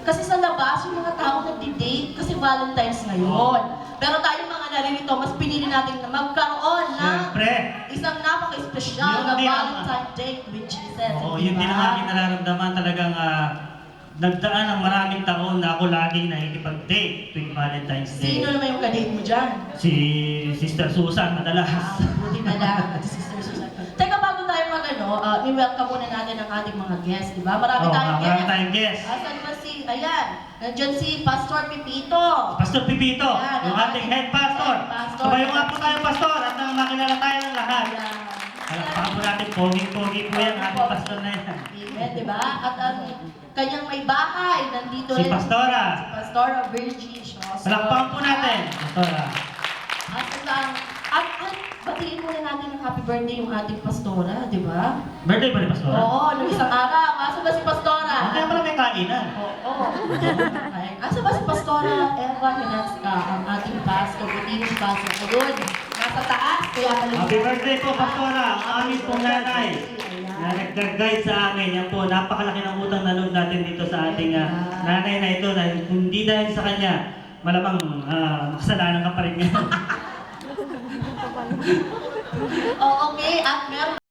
Kasi sa labas, yung mga tao nagdi-date kasi Valentine's ngayon. Pero tayo mga naririto, mas pinili natin na magkaroon ng Siyempre. isang napaka-espesyal na Yun din ang- Valentine date with Jesus. Oo, di yun din ang ba? aking nararamdaman talagang nagdaan ng maraming taon na ako laging nakikipag-date tuwing Valentine's Day. Sino naman yung kadate mo dyan? Si Sister Susan madalas. Buti na lang, at si Sister Susan. Teka, bago tayo i-welcome muna natin ang ating mga guests, di ba? Marami tayong marami guests. tayong guests. Asan ba ayan, nandiyan si Pastor Pipito. Pastor Pipito, Ayan, yung ating head pastor. Head pastor. Subayo nga po tayo, pastor, at nang makilala tayo ng lahat. Ayan. Palakpakan po natin, pogi-pogi po yan, ating pastor na yan. Amen, di ba? At ang kanyang may bahay, nandito Si rin. Pastora. Si Pastora Virgie Shoso. Palakpakan po natin, pastora. At batiin muna natin ng happy birthday yung ating Pastora, di ba? Birthday ba ni pastora? Oo, nung isang araw. Asa ba si Pastora? Kaya pala may kainan. Oo. Asa ba si Pastora Eva Hinatska, ang ating pastor, batiin si Pastor. Ayun, nasa taas, kaya pala. Happy birthday po, pastora. Ang aming pong nanay na nag-guide sa amin. Yan po, napakalaki ng utang na loob natin dito sa ating nanay na ito. Na hindi dahil sa kanya, malamang makasalanan ka pa rin ngayon. Oh, okay, at meron